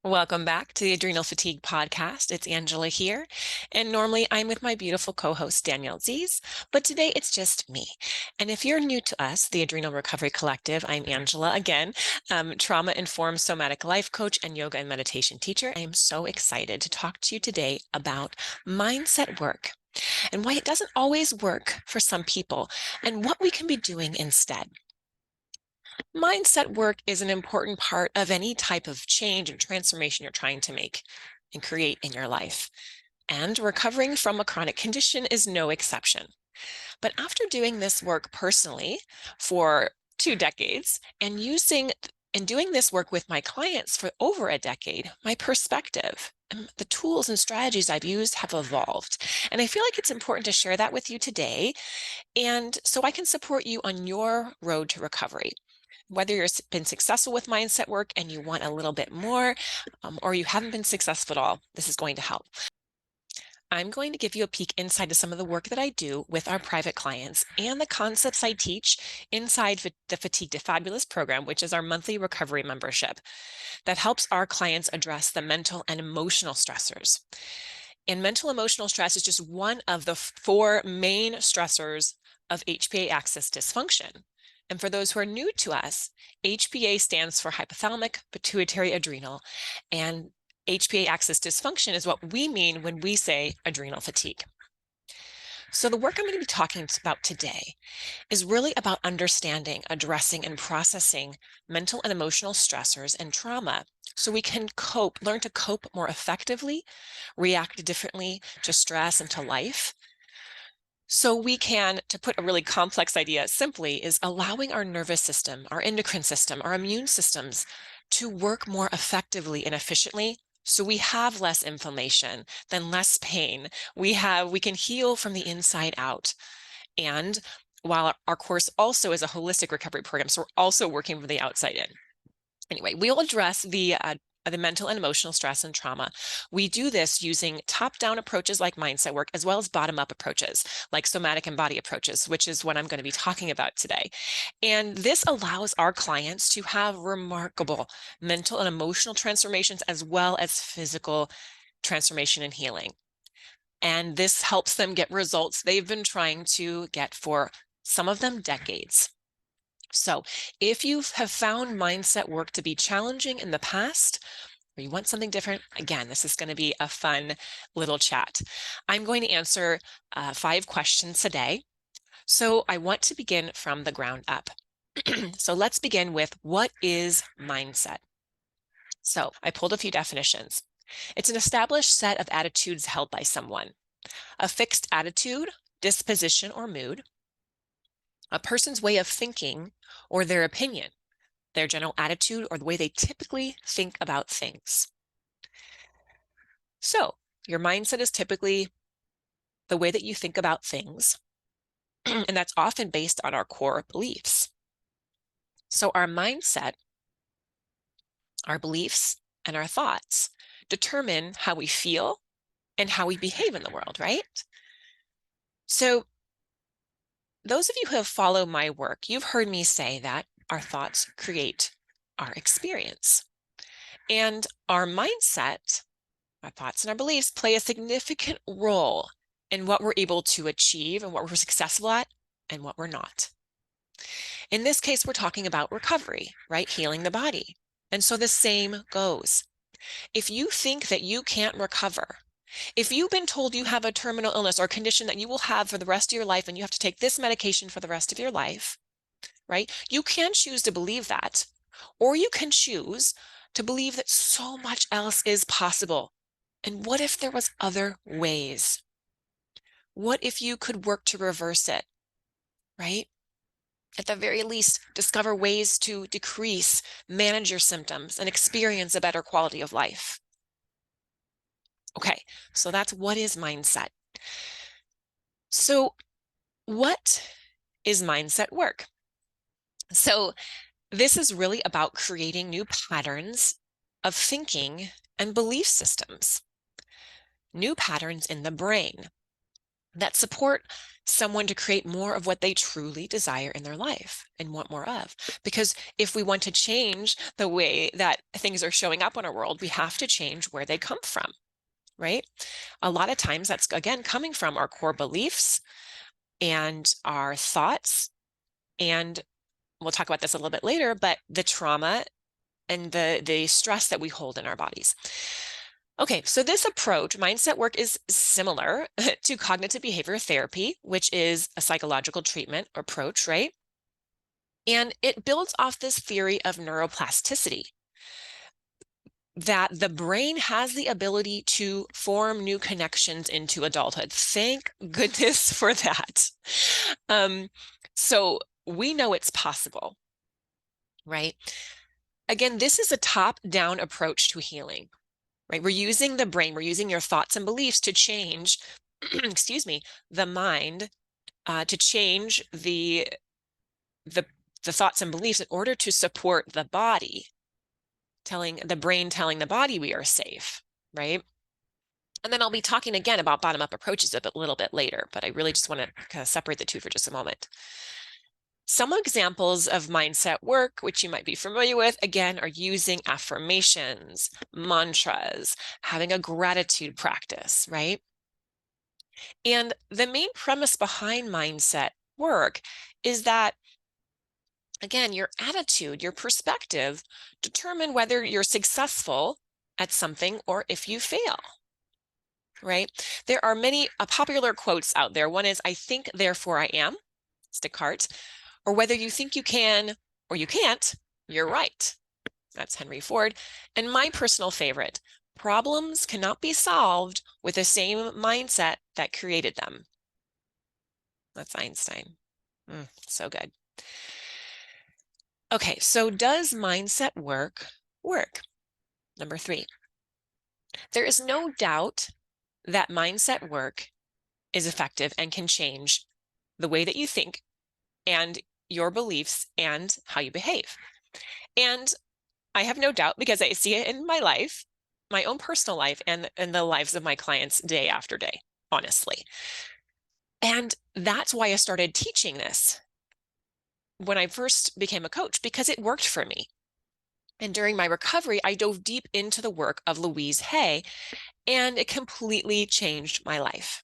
Welcome back to the Adrenal Fatigue Podcast. It's Angela here, and normally I'm with my beautiful co-host Danielle Z's, but today it's just me. And if you're new to us, the Adrenal Recovery Collective, I'm Angela again, trauma-informed somatic life coach and yoga and meditation teacher. I am so excited to talk to you today about mindset work and why it doesn't always work for some people and what we can be doing instead. Mindset work is an important part of any type of change and transformation you're trying to make and create in your life. And recovering from a chronic condition is no exception. But after doing this work personally for 2 decades and doing this work with my clients for over a decade, my perspective and the tools and strategies I've used have evolved. And I feel like it's important to share that with you today. And so I can support you on your road to recovery. Whether you've been successful with mindset work and you want a little bit more, or you haven't been successful at all, this is going to help. I'm going to give you a peek inside to some of the work that I do with our private clients and the concepts I teach inside the Fatigue to Fabulous program, which is our monthly recovery membership that helps our clients address the mental and emotional stressors. And mental emotional stress is just one of the 4 main stressors of HPA axis dysfunction. And for those who are new to us, HPA stands for hypothalamic pituitary adrenal, and HPA axis dysfunction is what we mean when we say adrenal fatigue. So the work I'm going to be talking about today is really about understanding, addressing, and processing mental and emotional stressors and trauma so we can learn to cope more effectively, react differently to stress and to life. So we can, to put a really complex idea simply, is allowing our nervous system, our endocrine system, our immune systems to work more effectively and efficiently. So we have less inflammation, then less pain. We can heal from the inside out. And while our course also is a holistic recovery program, so we're also working from the outside in. Anyway, we'll address the mental and emotional stress and trauma. We do this using top-down approaches like mindset work, as well as bottom-up approaches like somatic and body approaches, which is what I'm going to be talking about today. And this allows our clients to have remarkable mental and emotional transformations, as well as physical transformation and healing. And this helps them get results they've been trying to get for some of them decades. So if you have found mindset work to be challenging in the past, or you want something different, again, this is going to be a fun little chat. I'm going to answer 5 questions today. So I want to begin from the ground up. So let's begin with, what is mindset? So I pulled a few definitions. It's an established set of attitudes held by someone. A fixed attitude, disposition, or mood. A person's way of thinking or their opinion, their general attitude, or the way they typically think about things. So your mindset is typically the way that you think about things, and that's often based on our core beliefs. So our mindset, our beliefs, and our thoughts determine how we feel and how we behave in the world, right? So those of you who have followed my work, you've heard me say that our thoughts create our experience. And our mindset, our thoughts and our beliefs, play a significant role in what we're able to achieve and what we're successful at and what we're not. In this case, we're talking about recovery, right? Healing the body. And so the same goes. If you think that you can't recover, if you've been told you have a terminal illness or condition that you will have for the rest of your life and you have to take this medication for the rest of your life, right? You can choose to believe that, or you can choose to believe that so much else is possible. And what if there was other ways? What if you could work to reverse it, right? At the very least, discover ways to decrease, manage your symptoms, and experience a better quality of life. Okay, so that's what is mindset. So what is mindset work? So this is really about creating new patterns of thinking and belief systems, new patterns in the brain that support someone to create more of what they truly desire in their life and want more of. Because if we want to change the way that things are showing up in our world, we have to change where they come from, right? A lot of times that's, again, coming from our core beliefs and our thoughts. And we'll talk about this a little bit later, but the trauma and the stress that we hold in our bodies. Okay, so this approach, mindset work, is similar to cognitive behavior therapy, which is a psychological treatment approach, right? And it builds off this theory of neuroplasticity, that the brain has the ability to form new connections into adulthood. Thank goodness for that. So we know it's possible, right? Again, this is a top-down approach to healing. Right? We're using the brain, we're using your thoughts and beliefs to change, excuse me, the mind, to change the thoughts and beliefs in order to support the body, telling the brain, telling the body we are safe, right? And then I'll be talking again about bottom-up approaches a little bit later, but I really just want to kind of separate the two for just a moment. Some examples of mindset work, which you might be familiar with, again, are using affirmations, mantras, having a gratitude practice, right? And the main premise behind mindset work is that, again, your attitude, your perspective determine whether you're successful at something or if you fail, right? There are many popular quotes out there. One is, "I think, therefore I am," it's Descartes. Or, "Whether you think you can or you can't, you're right." That's Henry Ford. And my personal favorite, "Problems cannot be solved with the same mindset that created them." That's Einstein. So good. Okay, so does mindset work? Number 3, there is no doubt that mindset work is effective and can change the way that you think and your beliefs and how you behave. And I have no doubt, because I see it in my life, my own personal life, and the lives of my clients day after day, honestly. And that's why I started teaching this when I first became a coach, because it worked for me. And during my recovery, I dove deep into the work of Louise Hay, and it completely changed my life,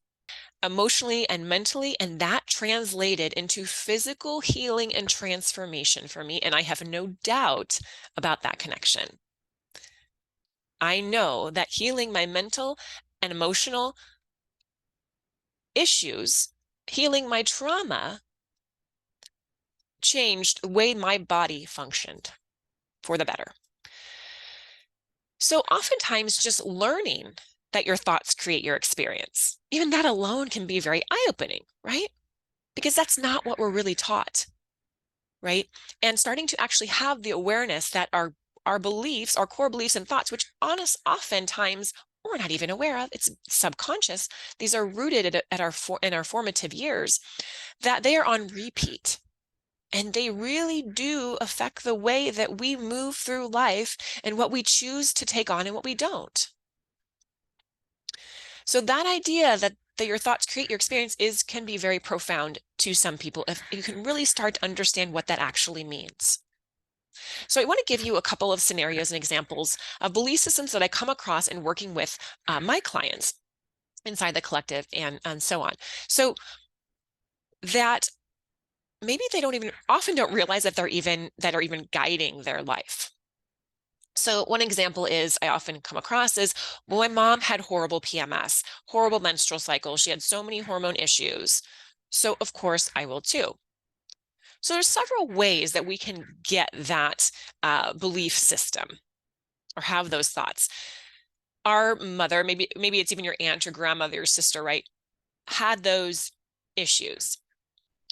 emotionally and mentally, and that translated into physical healing and transformation for me. And I have no doubt about that connection. I know that healing my mental and emotional issues, healing my trauma, changed the way my body functioned for the better. So oftentimes just learning that your thoughts create your experience, even that alone can be very eye-opening, right? Because that's not what we're really taught, right? And starting to actually have the awareness that our beliefs, our core beliefs and thoughts, which oftentimes we're not even aware of, it's subconscious. These are rooted in our formative years, that they are on repeat. And they really do affect the way that we move through life and what we choose to take on and what we don't. So that idea that your thoughts create your experience can be very profound to some people if you can really start to understand what that actually means. So I want to give you a couple of scenarios and examples of belief systems that I come across in working with my clients inside the collective and so on. So that maybe they often don't realize that are even guiding their life. So one example is I often come across is, well, my mom had horrible PMS, horrible menstrual cycle. She had so many hormone issues. So of course I will too. So there's several ways that we can get that belief system or have those thoughts. Our mother, maybe it's even your aunt or grandmother or sister, right, had those issues.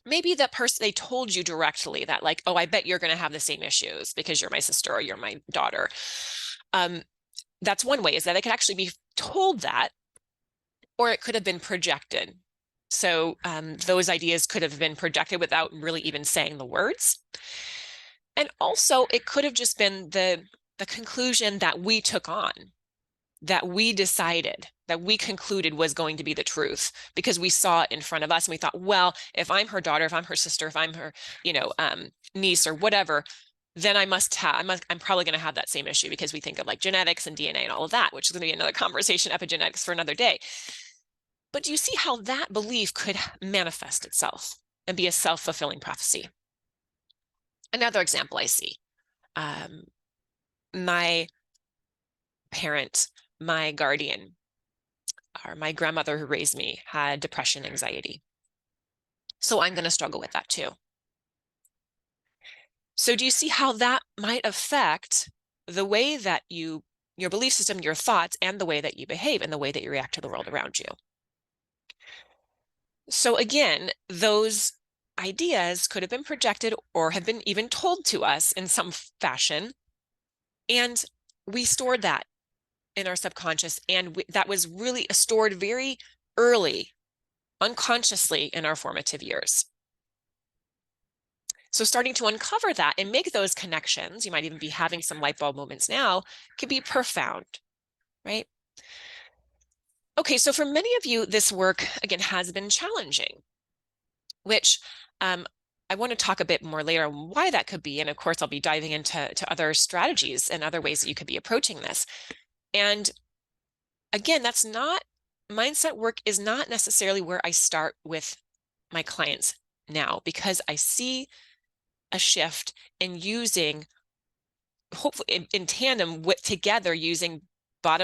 Maybe that person, they told you directly that, like, oh, I bet you're going to have the same issues because you're my sister or you're my daughter. That's one way, is that they could actually be told that, or it could have been projected. So those ideas could have been projected without really even saying the words. And also it could have just been the conclusion that we took on, that we decided that we concluded was going to be the truth because we saw it in front of us and we thought, well, if I'm her daughter, if I'm her sister, if I'm her, niece or whatever, then I'm probably going to have that same issue because we think of like genetics and DNA and all of that, which is going to be another conversation, epigenetics, for another day. But do you see how that belief could manifest itself and be a self-fulfilling prophecy? Another example I see, my parent, my guardian, or my grandmother who raised me had depression, anxiety. So I'm going to struggle with that too. So do you see how that might affect the way that your belief system, your thoughts, and the way that you behave and the way that you react to the world around you? So again, those ideas could have been projected or have been even told to us in some fashion. And we stored that in our subconscious. And that was really stored very early, unconsciously in our formative years. So starting to uncover that and make those connections, you might even be having some light bulb moments now, can be profound, right? Okay, so for many of you, this work, again, has been challenging, which I want to talk a bit more later on why that could be. And of course, I'll be diving into other strategies and other ways that you could be approaching this. And again, mindset work is not necessarily where I start with my clients now, because I see a shift in using, hopefully in tandem with together, using top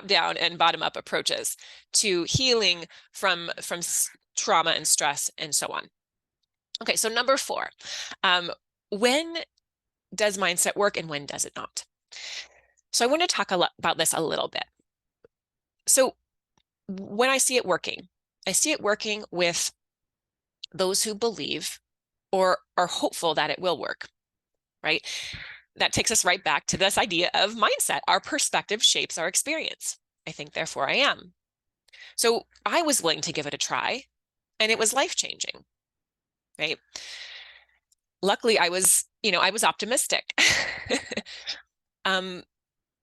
down and bottom up approaches to healing from trauma and stress and so on. Okay, so number 4, when does mindset work and when does it not? So I want to talk about this a little bit. So when I see it working with those who believe or are hopeful that it will work, right? That takes us right back to this idea of mindset. Our perspective shapes our experience. I think, therefore I am. So I was willing to give it a try, and it was life-changing, right? Luckily, I was optimistic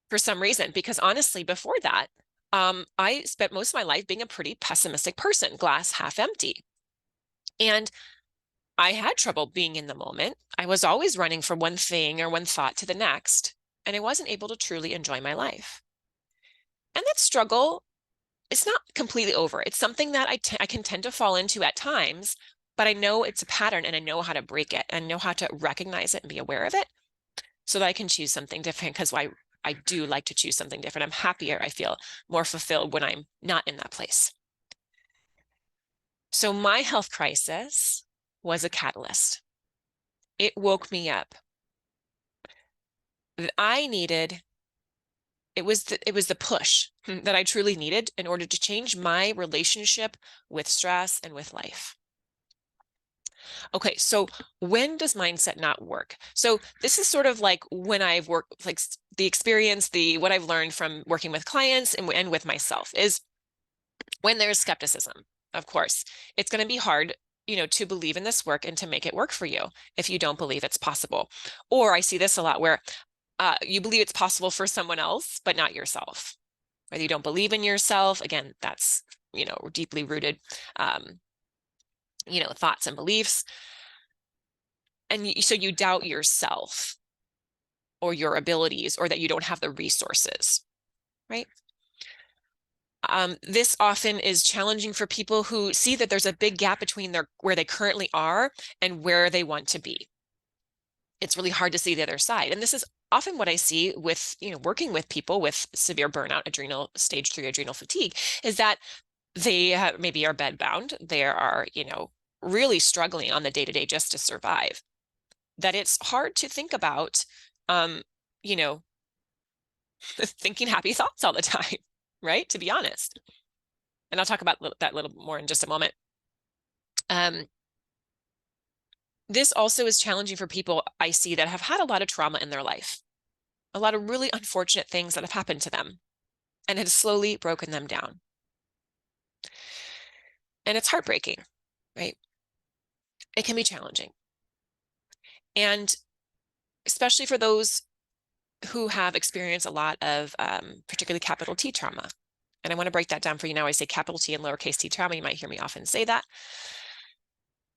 for some reason, because honestly, before that, I spent most of my life being a pretty pessimistic person, glass half empty. And I had trouble being in the moment. I was always running from one thing or one thought to the next, and I wasn't able to truly enjoy my life. And that struggle, it's not completely over. It's something that I can tend to fall into at times, but I know it's a pattern and I know how to break it and know how to recognize it and be aware of it so that I can choose something different, because I do like to choose something different. I'm happier. I feel more fulfilled when I'm not in that place. So my health crisis was a catalyst. It woke me up. It was the push that I truly needed in order to change my relationship with stress and with life. Okay, so when does mindset not work? So this is sort of like when I've worked, like the experience, what I've learned from working with clients and with myself is when there's skepticism. Of course, it's going to be hard, to believe in this work and to make it work for you if you don't believe it's possible. Or I see this a lot where you believe it's possible for someone else, but not yourself. Whether you don't believe in yourself, again, that's, deeply rooted, thoughts and beliefs. And so you doubt yourself or your abilities, or that you don't have the resources, right? This often is challenging for people who see that there's a big gap between where they currently are and where they want to be. It's really hard to see the other side. And this is often what I see with, working with people with severe burnout, stage 3 adrenal fatigue, is that they maybe are bedbound. They are, really struggling on the day-to-day just to survive. That it's hard to think about, thinking happy thoughts all the time, right? To be honest. And I'll talk about that a little more in just a moment. This also is challenging for people I see that have had a lot of trauma in their life, a lot of really unfortunate things that have happened to them, and it has slowly broken them down. And it's heartbreaking, right? It can be challenging. And especially for those who have experienced a lot of particularly capital T trauma. And I want to break that down for you now. I say capital T and lowercase t trauma. You might hear me often say that.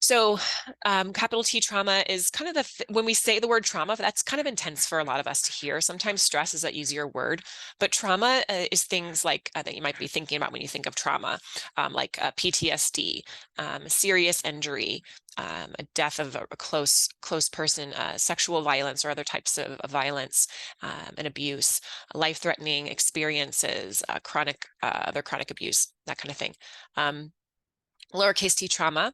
So capital T trauma is kind of when we say the word trauma, that's kind of intense for a lot of us to hear. Sometimes stress is an easier word, but trauma is things like that you might be thinking about when you think of trauma, like PTSD, serious injury, a death of a close person, sexual violence or other types of violence and abuse, life-threatening experiences, other chronic abuse, that kind of thing. Lowercase t trauma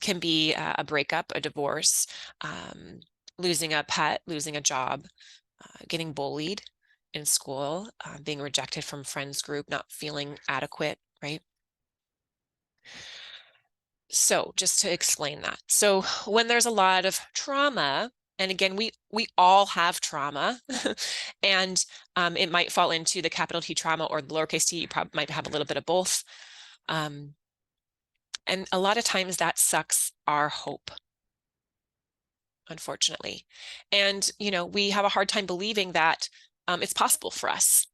can be a breakup, a divorce, losing a pet, losing a job, getting bullied in school, being rejected from friends group, not feeling adequate, right? So just to explain that. So when there's a lot of trauma, and again, we all have trauma, and it might fall into the capital T trauma or the lowercase t. You probably might have a little bit of both. And a lot of times that sucks our hope, unfortunately. And, we have a hard time believing that it's possible for us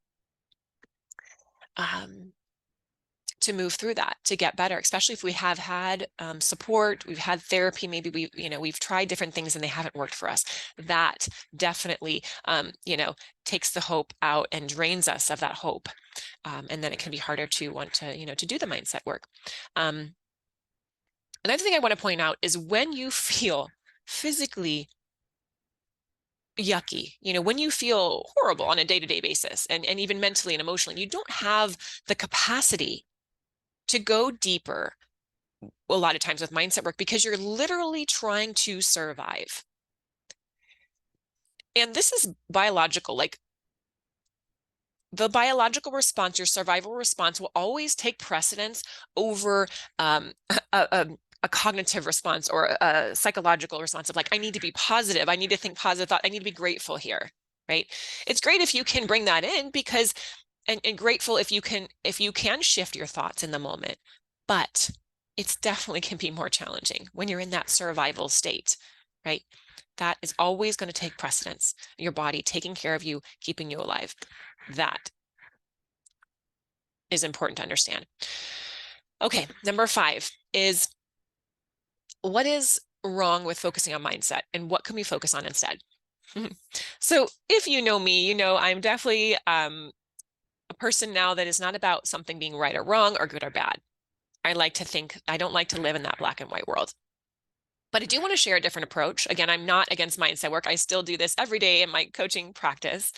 to move through that, to get better, especially if we have had support, we've had therapy, maybe we've tried different things and they haven't worked for us. That definitely, takes the hope out and drains us of that hope. And then it can be harder to want to, to do the mindset work. Another thing I want to point out is when you feel physically yucky, when you feel horrible on a day-to-day basis and even mentally and emotionally, you don't have the capacity to go deeper a lot of times with mindset work because you're literally trying to survive. And this is biological, like the biological response, your survival response will always take precedence over a cognitive response or a psychological response of like, I need to be positive. I need to think positive thought. I need to be grateful here, right? It's great if you can bring that in because, and grateful if you can shift your thoughts in the moment, but it's definitely can be more challenging when you're in that survival state, right? That is always going to take precedence. Your body taking care of you, keeping you alive. That is important to understand. Okay, number 5 is what is wrong with focusing on mindset and what can we focus on instead? So if you know me, I'm definitely a person now that is not about something being right or wrong or good or bad. I like to think, I don't like to live in that black and white world. But I do want to share a different approach. Again, I'm not against mindset work. I still do this every day in my coaching practice.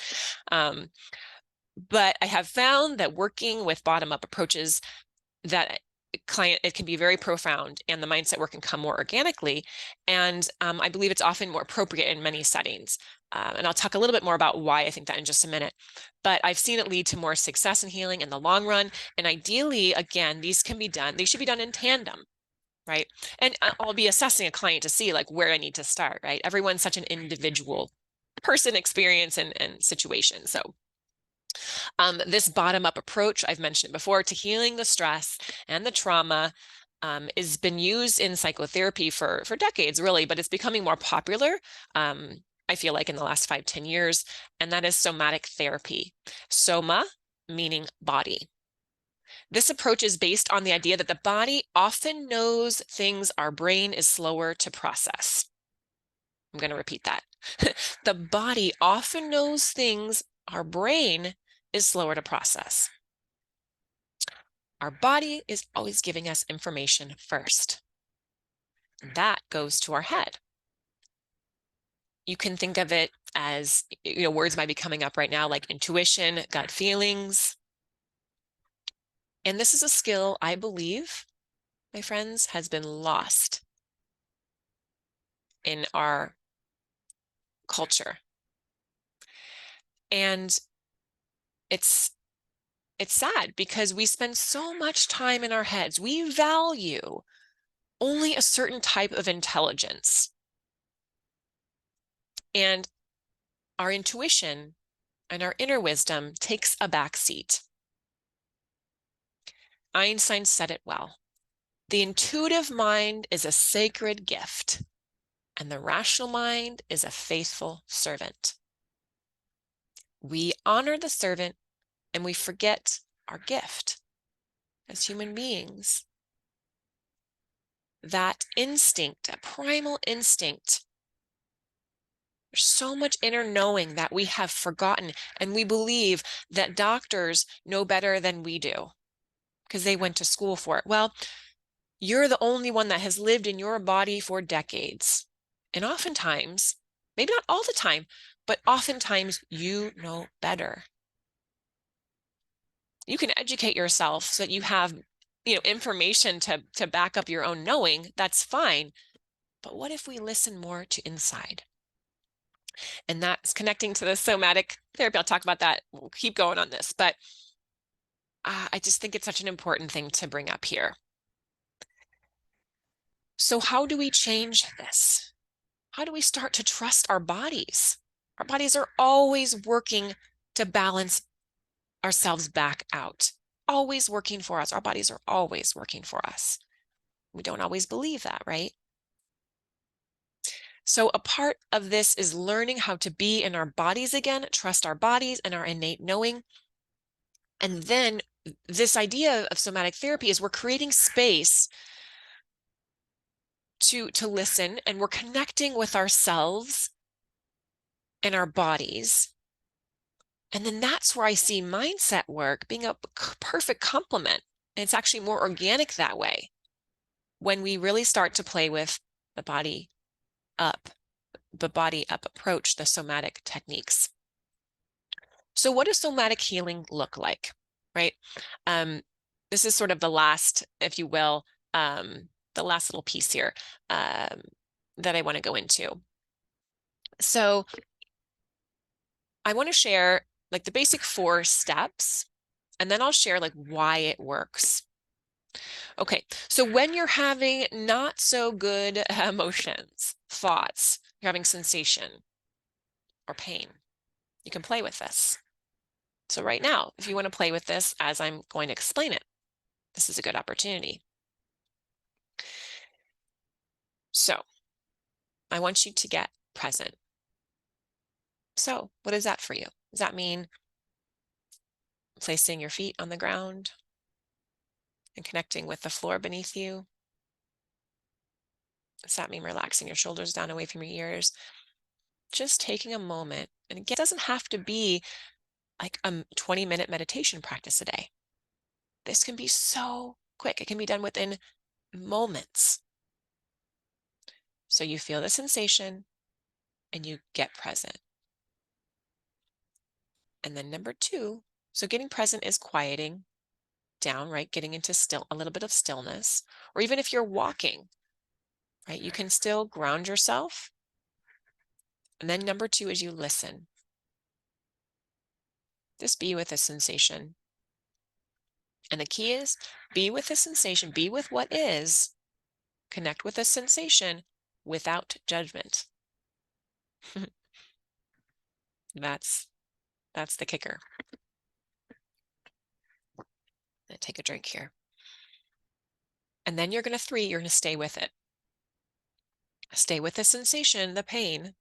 But I have found that working with bottom-up approaches that it can be very profound and the mindset work can come more organically. And I believe it's often more appropriate in many settings. And I'll talk a little bit more about why I think that in just a minute. But I've seen it lead to more success and healing in the long run. And ideally, again, they should be done in tandem, right? And I'll be assessing a client to see like where I need to start, right? Everyone's such an individual person, experience, and situation. So this bottom-up approach, I've mentioned it before, to healing the stress and the trauma has been used in psychotherapy for decades, really, but it's becoming more popular, I feel like in the last 5-10 years, and that is somatic therapy. Soma, meaning body. This approach is based on the idea that the body often knows things our brain is slower to process. I'm going to repeat that. The body often knows things our brain is slower to process. Our body is always giving us information first. That goes to our head. You can think of it as, words might be coming up right now like intuition, gut feelings. And this is a skill I believe, my friends, has been lost in our culture. And it's sad because we spend so much time in our heads. We value only a certain type of intelligence. And our intuition and our inner wisdom takes a back seat. Einstein said it well. The intuitive mind is a sacred gift, and the rational mind is a faithful servant. We honor the servant and we forget our gift as human beings. That instinct, that primal instinct, there's so much inner knowing that we have forgotten, and we believe that doctors know better than we do because they went to school for it. Well, you're the only one that has lived in your body for decades. And oftentimes, maybe not all the time, but oftentimes you know better. You can educate yourself so that you have, information to back up your own knowing. That's fine. But what if we listen more to inside? And that's connecting to the somatic therapy. I'll talk about that. We'll keep going on this, but I just think it's such an important thing to bring up here. So how do we change this? How do we start to trust our bodies? Our bodies are always working to balance ourselves back out, always working for us. Our bodies are always working for us. We don't always believe that, right? So a part of this is learning how to be in our bodies again, trust our bodies and our innate knowing. And then this idea of somatic therapy is we're creating space to listen, and we're connecting with ourselves and our bodies. And then that's where I see mindset work being a perfect complement. And it's actually more organic that way when we really start to play with the body up approach, the somatic techniques. So what does somatic healing look like, right? This is sort of the last, if you will, the last little piece here that I want to go into. So I want to share like the basic 4 steps, and then I'll share like why it works. Okay, so when you're having not so good emotions, thoughts, you're having sensation or pain, you can play with this. So right now, if you want to play with this as I'm going to explain it, this is a good opportunity. So I want you to get present. So what does that for you? Does that mean placing your feet on the ground and connecting with the floor beneath you? Does that mean relaxing your shoulders down away from your ears? Just taking a moment. And again, it doesn't have to be like a 20-minute meditation practice a day. This can be so quick. It can be done within moments. So you feel the sensation and you get present. And then number 2, so getting present is quieting down, right? Getting into a little bit of stillness, or even if you're walking, right? You can still ground yourself. And then number 2 is you listen. Just be with the sensation. And the key is be with the sensation, be with what is, connect with the sensation without judgment. That's the kicker. Take a drink here. And then you're going to stay with it. Stay with the sensation, the pain,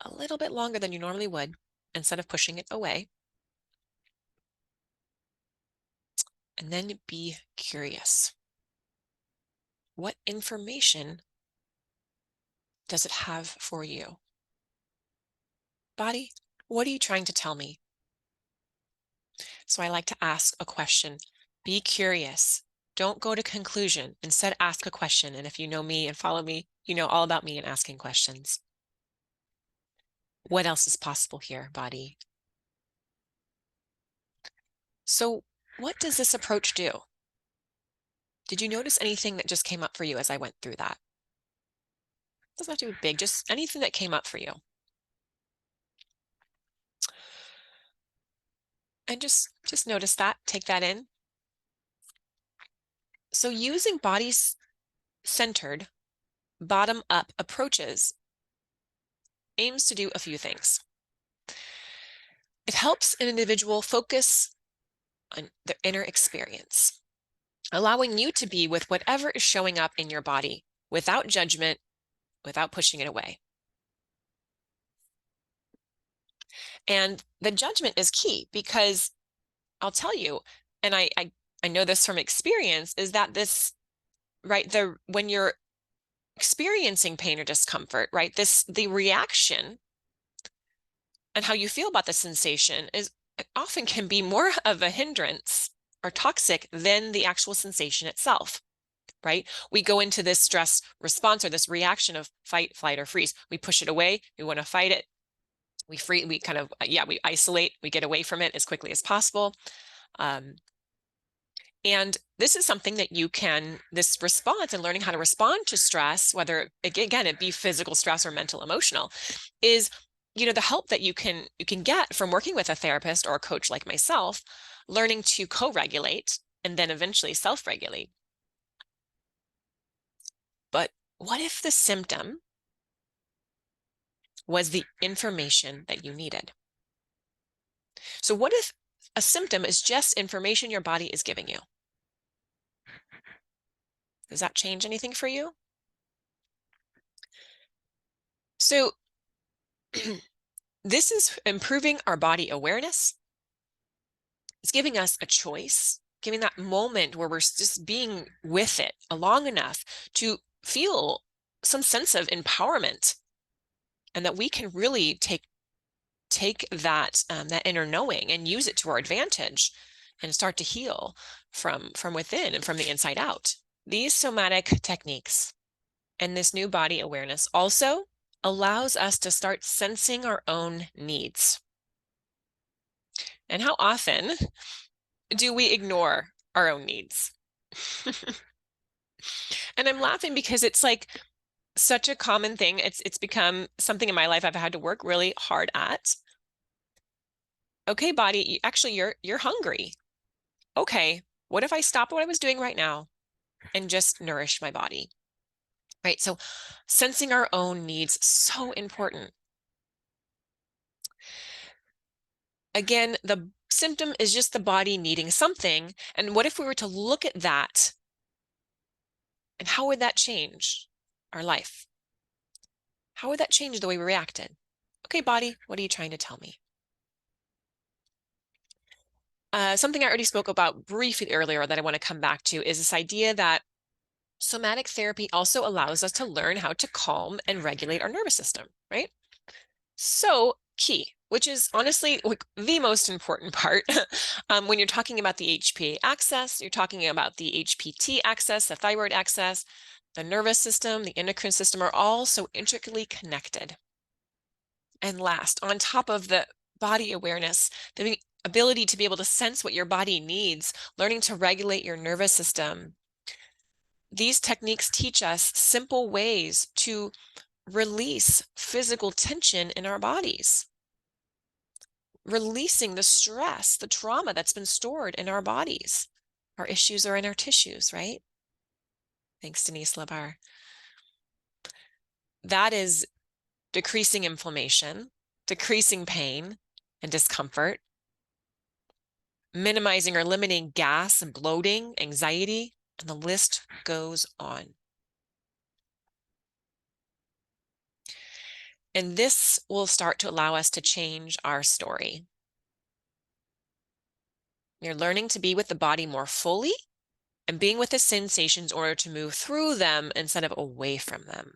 a little bit longer than you normally would, instead of pushing it away. And then be curious. What information does it have for you? Body, what are you trying to tell me? So I like to ask a question. Be curious. Don't go to conclusion. Instead, ask a question. And if you know me and follow me, you know all about me and asking questions. What else is possible here, body? So what does this approach do? Did you notice anything that just came up for you as I went through that? Doesn't have to be big, just anything that came up for you. And just notice that, take that in. So using body-centered, bottom-up approaches aims to do a few things. It helps an individual focus on their inner experience, allowing you to be with whatever is showing up in your body without judgment, without pushing it away. And the judgment is key because I'll tell you, and I know this from experience, is that this, right, when you're experiencing pain or discomfort, right, the reaction and how you feel about the sensation is often can be more of a hindrance or toxic than the actual sensation itself, right? We go into this stress response or this reaction of fight, flight, or freeze. We push it away. We want to fight it. We kind of, we isolate, we get away from it as quickly as possible. And this is something that this response and learning how to respond to stress, whether again, it be physical stress or mental, emotional, is, the help that you can get from working with a therapist or a coach like myself, learning to co-regulate and then eventually self-regulate. But what if the symptom was the information that you needed? So what if a symptom is just information your body is giving you? Does that change anything for you? So this is improving our body awareness. It's giving us a choice, giving that moment where we're just being with it long enough to feel some sense of empowerment, and that we can really take that that inner knowing and use it to our advantage and start to heal from within and from the inside out. These somatic techniques and this new body awareness also allows us to start sensing our own needs. And how often do we ignore our own needs? And I'm laughing because it's like such a common thing. It's become something in my life I've had to work really hard at. Okay, body, you're hungry. Okay, what if I stop what I was doing right now and just nourish my body? Right? So sensing our own needs, so important. Again, the symptom is just the body needing something. And what if we were to look at that? And how would that change our life? How would that change the way we reacted? Okay, body, what are you trying to tell me? Something I already spoke about briefly earlier that I want to come back to is this idea that somatic therapy also allows us to learn how to calm and regulate our nervous system, right? So key, which is honestly like the most important part. When you're talking about the HPA axis, you're talking about the HPT axis, the thyroid axis, the nervous system, the endocrine system are all so intricately connected. And last, on top of the body awareness, the ability to be able to sense what your body needs, learning to regulate your nervous system. These techniques teach us simple ways to release physical tension in our bodies, releasing the stress, the trauma that's been stored in our bodies. Our issues are in our tissues, right? Thanks, Denise Labar. That is decreasing inflammation, decreasing pain and discomfort, minimizing or limiting gas and bloating, anxiety, and the list goes on. And this will start to allow us to change our story. You're learning to be with the body more fully and being with the sensations in order to move through them instead of away from them.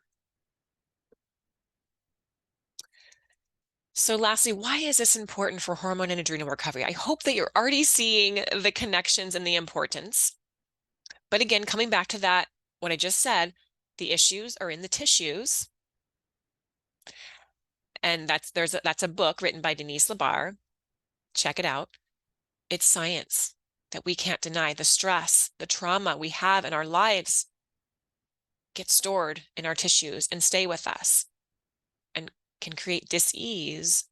So lastly, why is this important for hormone and adrenal recovery? I hope that you're already seeing the connections and the importance. But again, coming back to that, what I just said, the issues are in the tissues. And that's a book written by Denise Labar. Check it out. It's science that we can't deny. The stress, the trauma we have in our lives get stored in our tissues and stay with us and can create dis-ease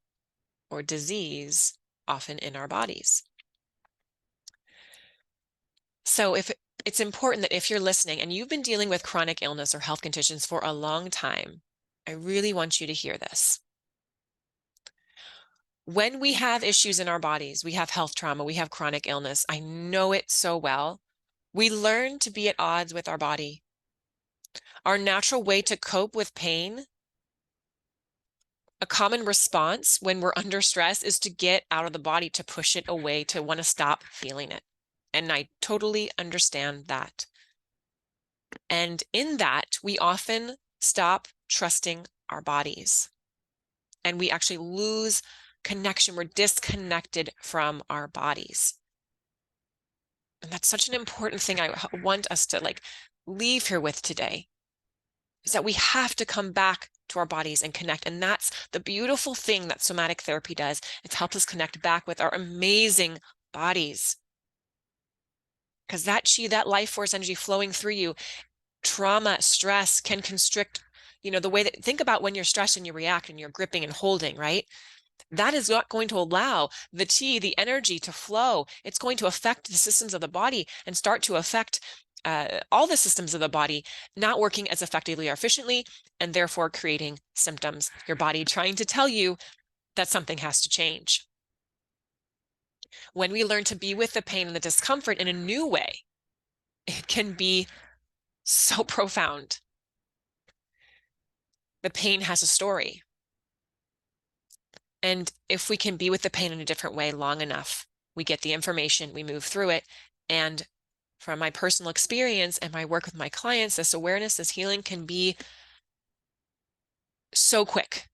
or disease often in our bodies. So it's important that if you're listening and you've been dealing with chronic illness or health conditions for a long time, I really want you to hear this. When we have issues in our bodies, we have health trauma, we have chronic illness, I know it so well. We learn to be at odds with our body. Our natural way to cope with pain A common response when we're under stress is to get out of the body, to push it away, to want to stop feeling it. And I totally understand that. And in that, we often stop trusting our bodies and we actually lose connection. We're disconnected from our bodies. And that's such an important thing I want us to leave here with today, is that we have to come back to our bodies and connect. And that's the beautiful thing that somatic therapy does. It helps us connect back with our amazing bodies. Because that chi, that life force energy flowing through you, trauma, stress can constrict, the way that, think about when you're stressed and you react and you're gripping and holding, right? That is not going to allow the chi, the energy to flow. It's going to affect the systems of the body and start to affect all the systems of the body not working as effectively or efficiently, and therefore creating symptoms. Your body trying to tell you that something has to change. When we learn to be with the pain and the discomfort in a new way, it can be so profound. The pain has a story. And if we can be with the pain in a different way long enough, we get the information, we move through it. And from my personal experience and my work with my clients, this awareness, this healing can be so quick.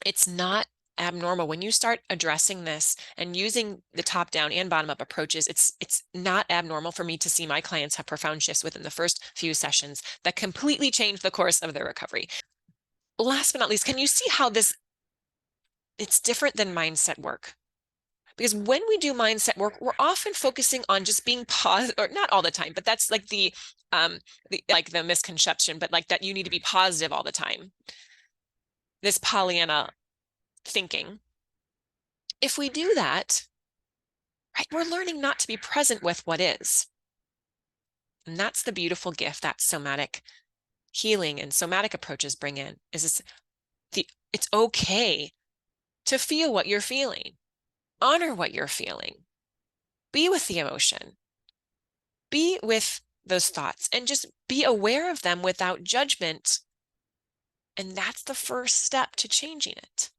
It's not abnormal. When you start addressing this and using the top-down and bottom-up approaches, it's not abnormal for me to see my clients have profound shifts within the first few sessions that completely change the course of their recovery. Last but not least, can you see how it's different than mindset work? Because when we do mindset work, we're often focusing on just being positive, or not all the time, but that's like the misconception, but like that you need to be positive all the time. This Pollyanna thinking. If we do that, right, we're learning not to be present with what is. And that's the beautiful gift that somatic healing and somatic approaches bring in, is it's okay to feel what you're feeling. Honor what you're feeling. Be with the emotion. Be with those thoughts and just be aware of them without judgment. And that's the first step to changing it.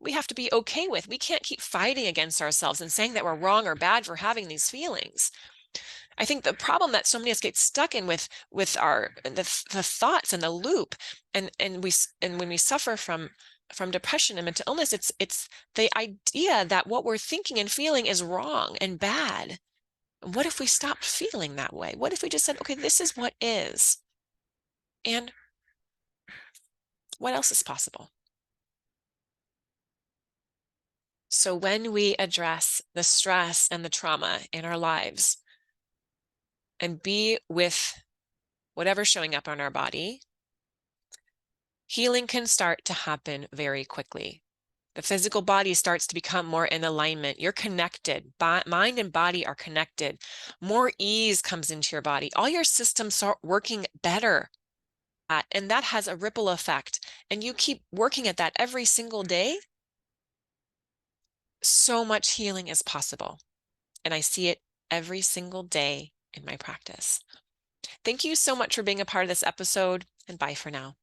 We have to be okay with. We can't keep fighting against ourselves and saying that we're wrong or bad for having these feelings. I think the problem that so many of us get stuck in with the thoughts and the loop, and when we suffer from depression and mental illness, it's the idea that what we're thinking and feeling is wrong and bad. What if we stopped feeling that way? What if we just said, okay, this is what is, and what else is possible? So when we address the stress and the trauma in our lives and be with whatever's showing up on our body, healing can start to happen very quickly. The physical body starts to become more in alignment. You're connected. Mind and body are connected. More ease comes into your body. All your systems start working better. And that has a ripple effect. And you keep working at that every single day, so much healing is possible. And I see it every single day in my practice. Thank you so much for being a part of this episode, and bye for now.